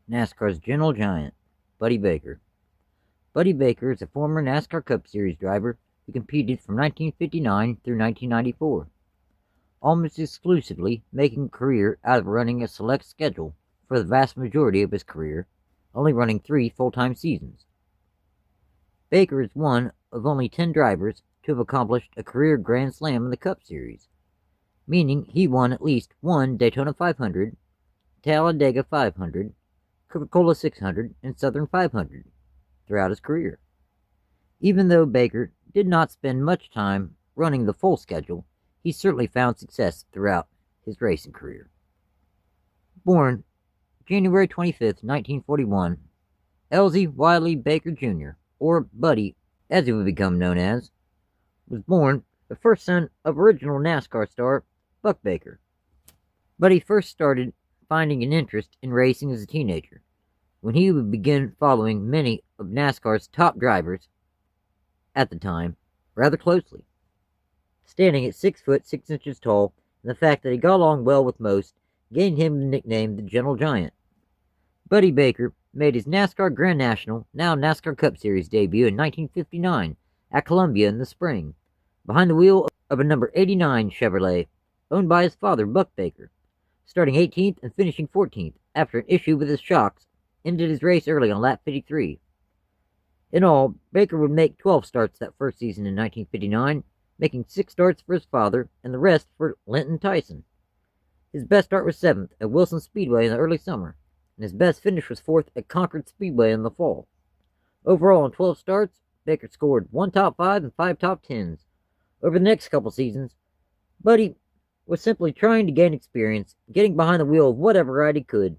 NASCAR's general giant, Buddy Baker. Buddy Baker is a former NASCAR Cup Series driver who competed from 1959 through 1994, almost exclusively making a career out of running a select schedule for the vast majority of his career, only running 3 full-time seasons. Baker is one of only 10 drivers to have accomplished a career Grand Slam in the Cup Series, meaning he won at least one Daytona 500, Talladega 500, Coca-Cola 600, and Southern 500 throughout his career. Even though Baker did not spend much time running the full schedule, he certainly found success throughout his racing career. Born January 25, 1941, Elsie Wiley Baker Jr., or Buddy as he would become known as, was born the first son of original NASCAR star Buck Baker. Buddy first started finding an interest in racing as a teenager, when he would begin following many of NASCAR's top drivers at the time rather closely. Standing at 6 foot 6 inches tall, and the fact that he got along well with most gained him the nickname the Gentle Giant. Buddy Baker made his NASCAR Grand National, now NASCAR Cup Series debut in 1959 at Columbia in the spring, behind the wheel of a number 89 Chevrolet owned by his father Buck Baker, starting 18th and finishing 14th after an issue with his shocks ended his race early on lap 53. In all, Baker would make 12 starts that first season in 1959, making 6 starts for his father and the rest for Linton Tyson. His best start was 7th at Wilson Speedway in the early summer, and his best finish was 4th at Concord Speedway in the fall. Overall, in 12 starts, Baker scored 1 top 5 and 5 top 10s. Over the next couple seasons, Buddy was simply trying to gain experience, getting behind the wheel of whatever ride he could,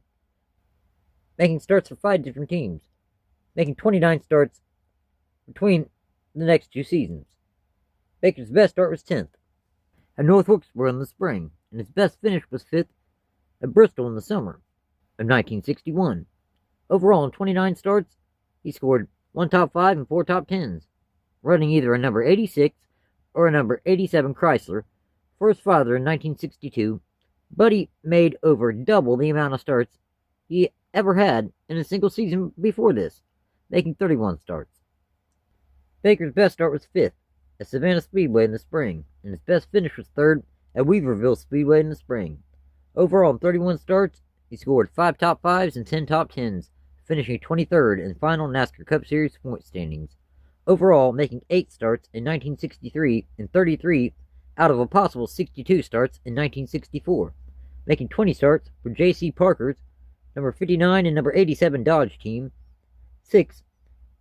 making starts for 5 different teams, making 29 starts between the next 2 seasons. Baker's best start was 10th at North Wilkesboro in the spring, and his best finish was 5th at Bristol in the summer of 1961. Overall, in 29 starts, he scored 1 top 5 and 4 top 10s, running either a number 86 or a number 87 Chrysler. For his father in 1962, Buddy made over double the amount of starts he ever had in a single season before this, making 31 starts. Baker's best start was 5th at Savannah Speedway in the spring, and his best finish was 3rd at Weaverville Speedway in the spring. Overall, in 31 starts, he scored 5 top 5s and 10 top 10s, finishing 23rd in the final NASCAR Cup Series point standings. Overall, making 8 starts in 1963 and 33 out of a possible 62 starts in 1964, making 20 starts for J.C. Parker's number 59 and number 87 Dodge team, 6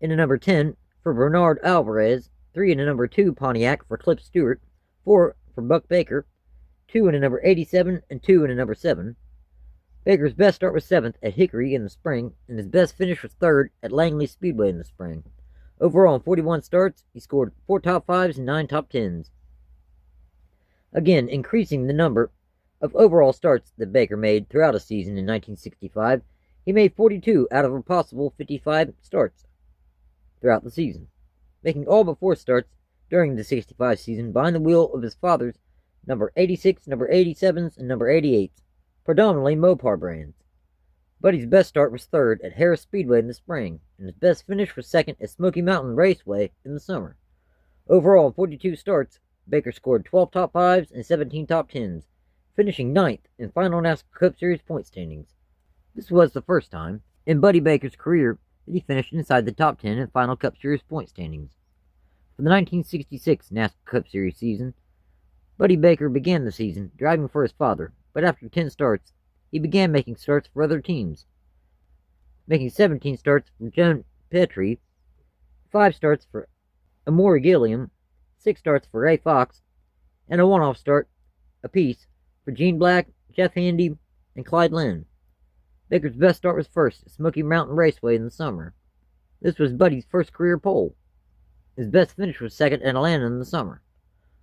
in the number 10 for Bernard Alvarez, 3 in the number 2 Pontiac for Cliff Stewart, 4 for Buck Baker, 2 in the number 87 and 2 in the number 7. Baker's best start was 7th at Hickory in the spring, and his best finish was 3rd at Langley Speedway in the spring. Overall, in 41 starts, he scored 4 top 5s and 9 top 10s. Again, increasing the number of overall starts that Baker made throughout a season in 1965, he made 42 out of a possible 55 starts throughout the season, making all but 4 starts during the 65 season behind the wheel of his father's number 86, number 87s, and number 88s, predominantly Mopar brands. Buddy's best start was 3rd at Harris Speedway in the spring, and his best finish was 2nd at Smoky Mountain Raceway in the summer. Overall, in 42 starts, Baker scored 12 top 5s and 17 top 10s, finishing 9th in final NASCAR Cup Series point standings. This was the first time in Buddy Baker's career that he finished inside the top 10 in final Cup Series point standings. For the 1966 NASCAR Cup Series season, Buddy Baker began the season driving for his father, but after 10 starts, he began making starts for other teams, making 17 starts for Joan Petrie, 5 starts for Amore Gilliam, 6 starts for Ray Fox, and a one-off start apiece for Gene Black, Jeff Handy, and Clyde Lynn. Baker's best start was 1st at Smoky Mountain Raceway in the summer. This was Buddy's first career pole. His best finish was 2nd at Atlanta in the summer.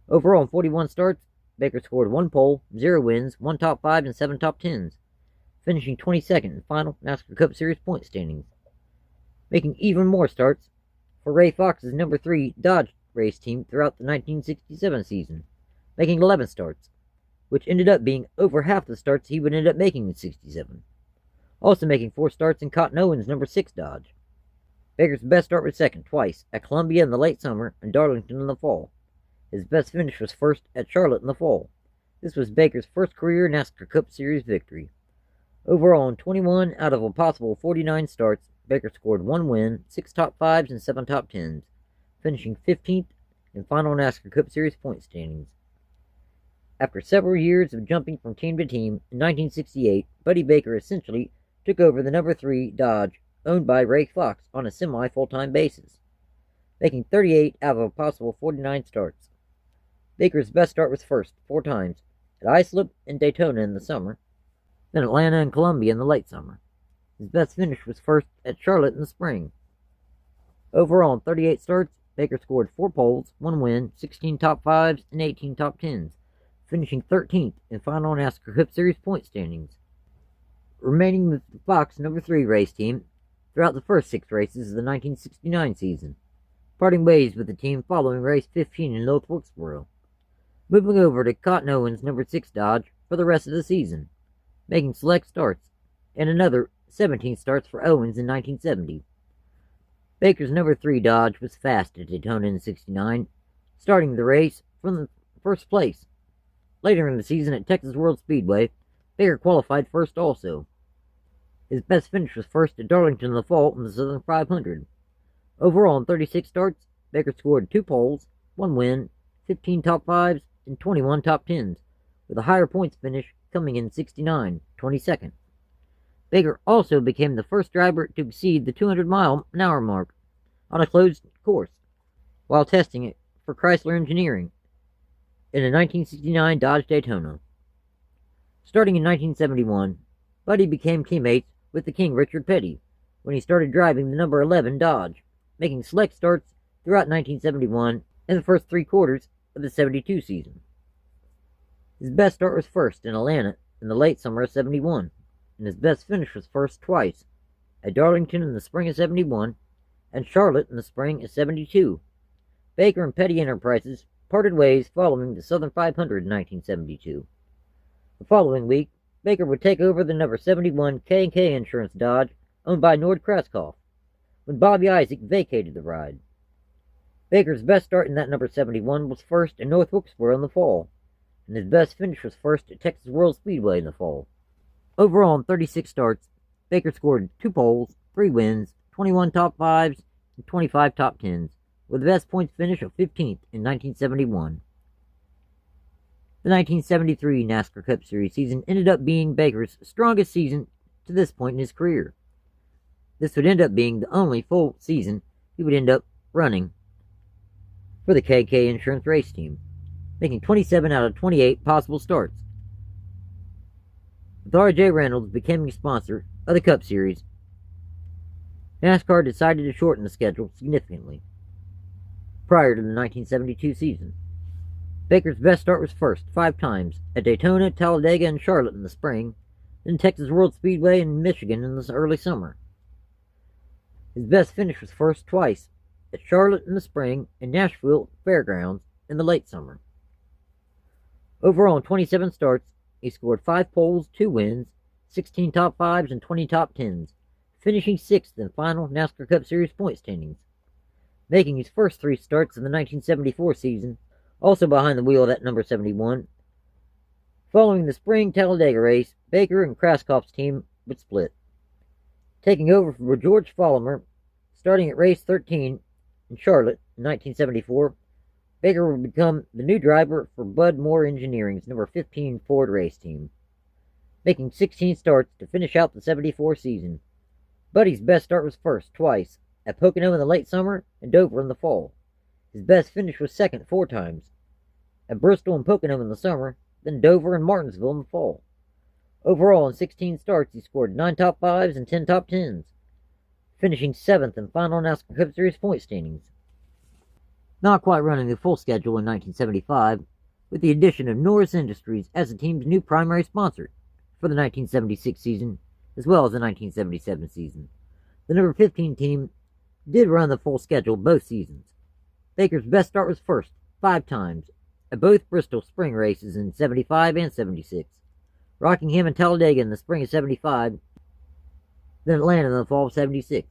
Overall, in 41 starts, Baker scored 1 pole, 0 wins, 1 top 5, and 7 top 10s, finishing 22nd in final NASCAR Cup Series point standings. Making even more starts for Ray Fox's number 3 Dodge race team throughout the 1967 season, making 11 starts, which ended up being over half the starts he would end up making in '67. also making 4 starts in Cotton Owens' number 6 Dodge. Baker's best start was second twice, at Columbia in the late summer and Darlington in the fall. His best finish was first at Charlotte in the fall. This was Baker's first career NASCAR Cup Series victory. Overall, in 21 out of a possible 49 starts, Baker scored 1 win, 6 top 5s, and 7 top 10s, finishing 15th in final NASCAR Cup Series point standings. After several years of jumping from team to team, in 1968, Buddy Baker essentially took over the number 3 Dodge owned by Ray Fox on a semi-full-time basis, making 38 out of a possible 49 starts. Baker's best start was first, 4 times, at Islip and Daytona in the summer, then Atlanta and Columbia in the late summer. His best finish was first at Charlotte in the spring. Overall, in 38 starts, Baker scored 4 poles, 1 win, 16 top 5s, and 18 top 10s, finishing 13th in final NASCAR Cup Series point standings. Remaining with the Fox number 3 race team throughout the first 6 races of the 1969 season, parting ways with the team following race 15 in North Wilkesboro. Moving over to Cotton Owens' number 6 Dodge for the rest of the season, making select starts, and another 17 starts for Owens in 1970. Baker's number 3 Dodge was fast at Daytona in '69, starting the race from the first place. Later in the season at Texas World Speedway, Baker qualified first also. His best finish was first at Darlington in the fall in the Southern 500. Overall, in 36 starts, Baker scored 2 poles, 1 win, 15 top 5s, and 21 top 10s, with a higher points finish coming in '69, 22nd. Baker also became the first driver to exceed the 200-mile-an-hour mark on a closed course while testing it for Chrysler Engineering in a 1969 Dodge Daytona. Starting in 1971, Buddy became teammates with the King Richard Petty when he started driving the number 11 Dodge, making select starts throughout 1971 and the first 3 quarters of the '72 season. His best start was first in Atlanta in the late summer of '71, and his best finish was first twice, at Darlington in the spring of '71 and Charlotte in the spring of '72. Baker and Petty Enterprises parted ways following the Southern 500 in 1972. The following week, Baker would take over the number 71 K&K Insurance Dodge owned by Nord Krauskopf when Bobby Isaac vacated the ride. Baker's best start in that number 71 was first in North Wilkesboro in the fall, and his best finish was first at Texas World Speedway in the fall. Overall, in 36 starts, Baker scored 2 poles, 3 wins, 21 top 5s, and 25 top 10s, with the best points finish of 15th in 1971. The 1973 NASCAR Cup Series season ended up being Baker's strongest season to this point in his career. This would end up being the only full season he would end up running for the K&K Insurance race team, making 27 out of 28 possible starts. With R.J. Reynolds becoming a sponsor of the Cup Series, NASCAR decided to shorten the schedule significantly prior to the 1972 season. Baker's best start was first 5 times at Daytona, Talladega, and Charlotte in the spring, then Texas World Speedway and Michigan in the early summer. His best finish was first twice at Charlotte in the spring and Nashville Fairgrounds in the late summer. Overall, in 27 starts, he scored 5 poles, 2 wins, 16 top 5s, and 20 top 10s, finishing 6th in final NASCAR Cup Series point standings, making his first 3 starts in the 1974 season also behind the wheel of that number 71. Following the spring Talladega race, Baker and Krauskopf's team would split, taking over for George Follimer starting at race 13 in Charlotte in 1974. Baker would become the new driver for Bud Moore Engineering's number 15 Ford race team, making 16 starts to finish out the '74 season. Buddy's best start was first twice, at Pocono in the late summer and Dover in the fall. His best finish was second 4 times, at Bristol and Pocono in the summer, then Dover and Martinsville in the fall. Overall, in 16 starts, he scored 9 top 5s and 10 top 10s, finishing 7th in final NASCAR Cup Series point standings. Not quite running the full schedule in 1975, with the addition of Norris Industries as the team's new primary sponsor for the 1976 season, as well as the 1977 season. The number 15 team did run the full schedule both seasons. Baker's best start was first 5 times at both Bristol spring races in '75 and '76, Rockingham and Talladega in the spring of '75, then Atlanta in the fall of 76.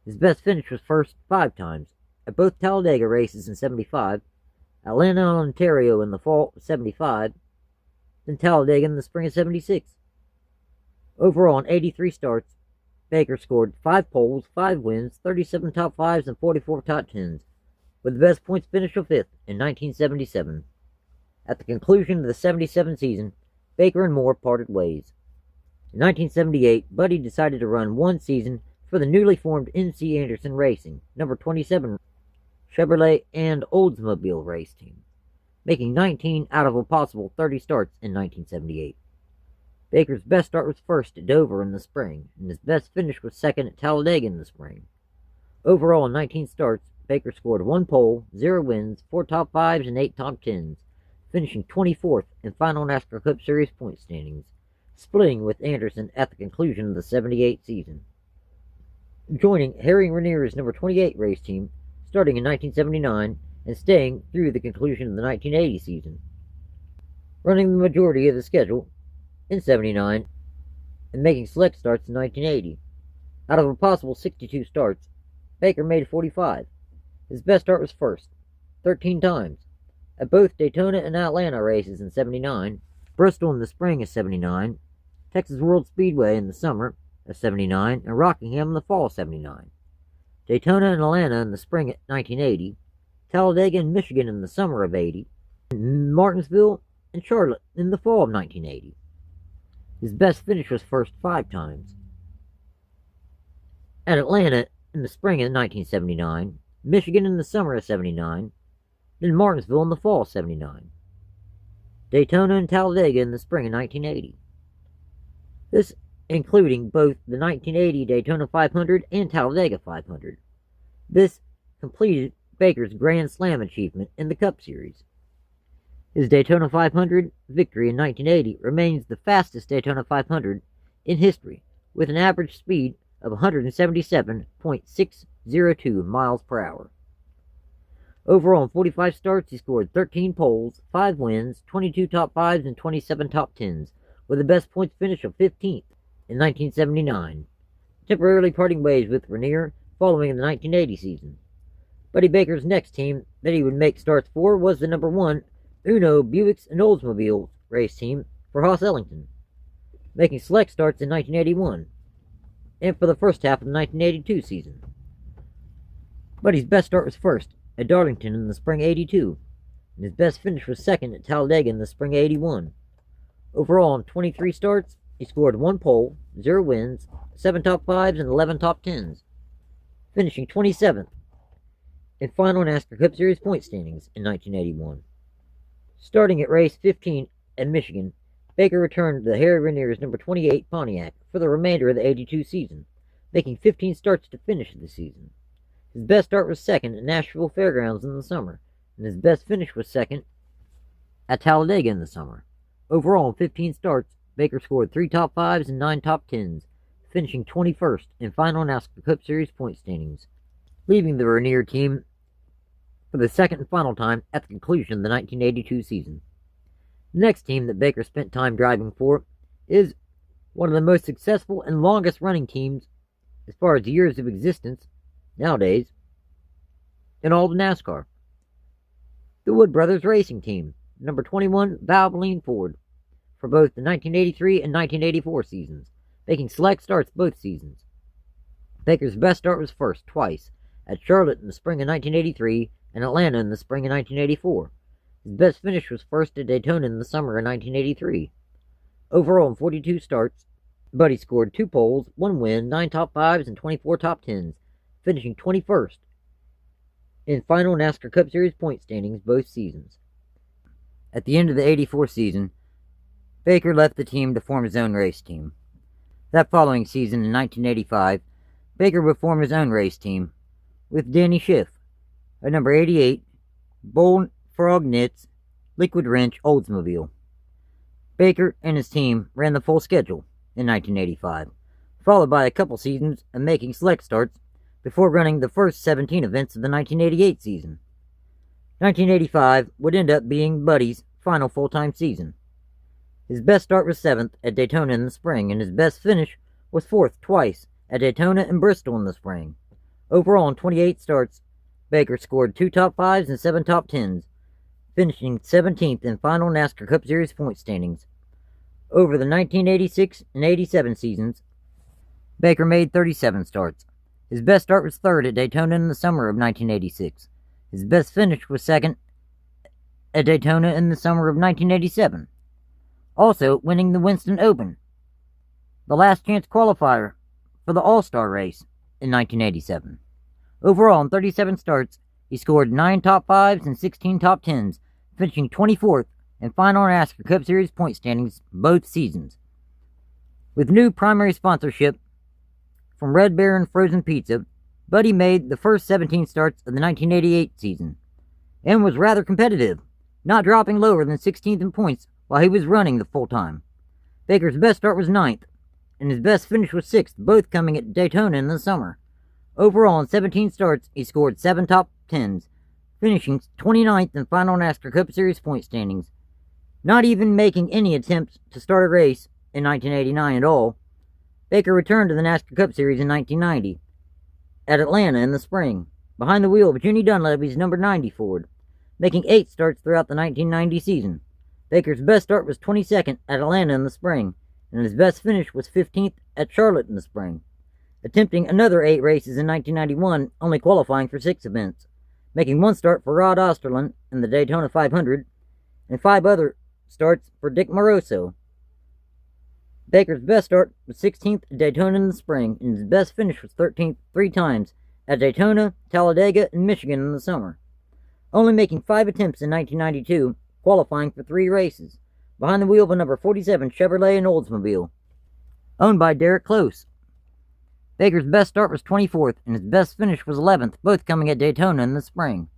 His best finish was first 5 times, at both Talladega races in 75, Atlanta, Ontario in the fall of 75, then Talladega in the spring of 76. Overall, in 83 starts, Baker scored 5 poles, 5 wins, 37 top 5s, and 44 top 10s, with the best points finish of 5th in 1977. At the conclusion of the 77 season, Baker and Moore parted ways. In 1978, Buddy decided to run one season for the newly formed NC Anderson Racing, number 27 Chevrolet and Oldsmobile race team, making 19 out of a possible 30 starts in 1978. Baker's best start was first at Dover in the spring, and his best finish was second at Talladega in the spring. Overall, in 19 starts, Baker scored 1 pole, 0 wins, 4 top 5s, and 8 top 10s, finishing 24th in final NASCAR Cup Series point standings, splitting with Anderson at the conclusion of the 78 season. Joining Harry Ranier's number 28 race team, starting in 1979 and staying through the conclusion of the 1980 season. Running the majority of the schedule in 79 and making select starts in 1980. Out of a possible 62 starts, Baker made 45. His best start was first, 13 times, at both Daytona and Atlanta races in 79, Bristol in the spring of 79, Texas World Speedway in the summer of 79, and Rockingham in the fall of 79. Daytona and Atlanta in the spring of 1980, Talladega and Michigan in the summer of 80, and Martinsville and Charlotte in the fall of 1980. His best finish was first 5 times. At Atlanta in the spring of 1979, Michigan in the summer of 79, then Martinsville in the fall of 79. Daytona and Talladega in the spring of 1980. This including both the 1980 Daytona 500 and Talladega 500. This completed Baker's Grand Slam achievement in the Cup Series. His Daytona 500 victory in 1980 remains the fastest Daytona 500 in history, with an average speed of 177.602 miles per hour. Overall, in 45 starts, he scored 13 poles, 5 wins, 22 top 5s, and 27 top 10s, with a best points finish of 15th in 1979, temporarily parting ways with Ranier following the 1980 season. Buddy Baker's next team that he would make starts for was the number 1 Uno Buicks and Oldsmobile race team for Haas Ellington, making select starts in 1981 and for the first half of the 1982 season. Buddy's best start was first at Darlington in the spring of 82, and his best finish was second at Talladega in the spring of 81. Overall, in 23 starts, he scored 1 pole, 0 wins, 7 top 5s, and 11 top 10s, finishing 27th in final NASCAR Cup Series point standings in 1981. Starting at race 15 at Michigan, Baker returned to Harry Ranier's number 28 Pontiac for the remainder of the 82 season, making 15 starts to finish the season. His best start was second at Nashville Fairgrounds in the summer, and his best finish was second at Talladega in the summer. Overall, in 15 starts, Baker scored 3 top 5s and 9 top 10s, finishing 21st in final NASCAR Cup Series point standings, leaving the Ranier team for the second and final time at the conclusion of the 1982 season. The next team that Baker spent time driving for is one of the most successful and longest running teams as far as years of existence nowadays in all of NASCAR. The Wood Brothers Racing Team, number 21 Valvoline Ford, for both the 1983 and 1984 seasons, making select starts both seasons. Baker's best start was first twice, at Charlotte in the spring of 1983 and Atlanta in the spring of 1984. His best finish was first at Daytona in the summer of 1983. Overall, in 42 starts, Buddy scored 2 poles, 1 win, 9 top 5s, and 24 top 10s, finishing 21st in final NASCAR Cup Series point standings both seasons. At the end of the 84 season, Baker left the team to form his own race team. That following season, in 1985, Baker would form his own race team with Danny Schiff, a number 88 Bullfrog Knits Liquid Wrench Oldsmobile. Baker and his team ran the full schedule in 1985, followed by a couple seasons of making select starts before running the first 17 events of the 1988 season. 1985 would end up being Buddy's final full-time season. His best start was 7th at Daytona in the spring, and his best finish was fourth twice at Daytona and Bristol in the spring. Overall, in 28 starts, Baker scored 2 top 5s and 7 top 10s, finishing 17th in final NASCAR Cup Series point standings. Over the 1986 and 87 seasons, Baker made 37 starts. His best start was third at Daytona in the summer of 1986. His best finish was second at Daytona in the summer of 1987. Also winning the Winston Open, the last chance qualifier for the All-Star race in 1987. Overall, in 37 starts, he scored 9 top 5s and 16 top 10s, finishing 24th in final NASCAR Cup Series point standings both seasons. With new primary sponsorship from Red Bear and Frozen Pizza, Buddy made the first 17 starts of the 1988 season, and was rather competitive, not dropping lower than 16th in points while he was running the full time. Baker's best start was 9th, and his best finish was 6th, both coming at Daytona in the summer. Overall, in 17 starts, he scored 7 top 10s, finishing 29th in final NASCAR Cup Series point standings, not even making any attempts to start a race in 1989 at all. Baker returned to the NASCAR Cup Series in 1990, at Atlanta in the spring, behind the wheel of Jenny Dunleavy's number 90 Ford, making 8 starts throughout the 1990 season. Baker's best start was 22nd at Atlanta in the spring, and his best finish was 15th at Charlotte in the spring, attempting another 8 races in 1991, only qualifying for 6 events, making 1 start for Rod Osterlund in the Daytona 500, and 5 other starts for Dick Moroso. Baker's best start was 16th at Daytona in the spring, and his best finish was 13th 3 times at Daytona, Talladega, and Michigan in the summer, only making 5 attempts in 1992, qualifying for 3 races, behind the wheel of a number 47 Chevrolet and Oldsmobile, owned by Derek Close. Baker's best start was 24th, and his best finish was 11th, both coming at Daytona in the spring.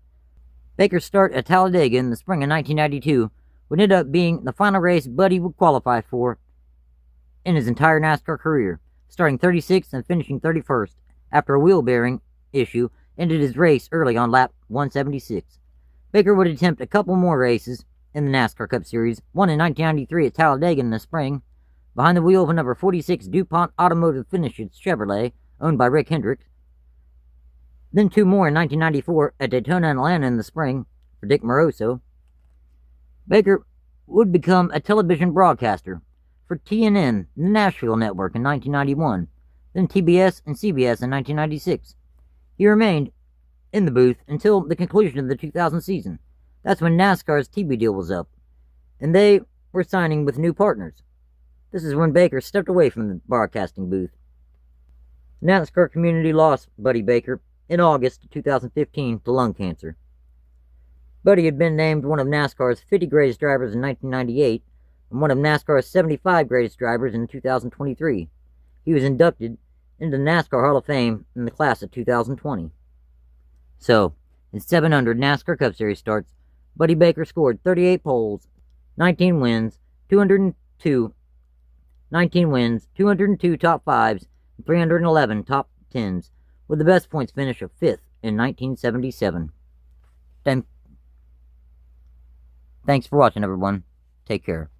Baker's start at Talladega in the spring of 1992 would end up being the final race Buddy would qualify for in his entire NASCAR career, starting 36th and finishing 31st after a wheel bearing issue ended his race early on lap 176. Baker would attempt a couple more races in the NASCAR Cup Series, one in 1993 at Talladega in the spring, behind the wheel of a number 46 DuPont Automotive Finishes Chevrolet, owned by Rick Hendricks. Then 2 more in 1994 at Daytona and Atlanta in the spring for Dick Moroso. Baker would become a television broadcaster for TNN, the Nashville network, in 1991, then TBS and CBS in 1996. He remained in the booth until the conclusion of the 2000 season. That's when NASCAR's TV deal was up, and they were signing with new partners. This is when Baker stepped away from the broadcasting booth. The NASCAR community lost Buddy Baker in August of 2015 to lung cancer. Buddy had been named one of NASCAR's 50 greatest drivers in 1998 and one of NASCAR's 75 greatest drivers in 2023. He was inducted into the NASCAR Hall of Fame in the class of 2020. So, in 700 NASCAR Cup Series starts, Buddy Baker scored 38 poles, 19 wins, 202 top 5s, and 311 top 10s, with the best points finish of 5th in 1977. Thanks for watching, everyone. Take care.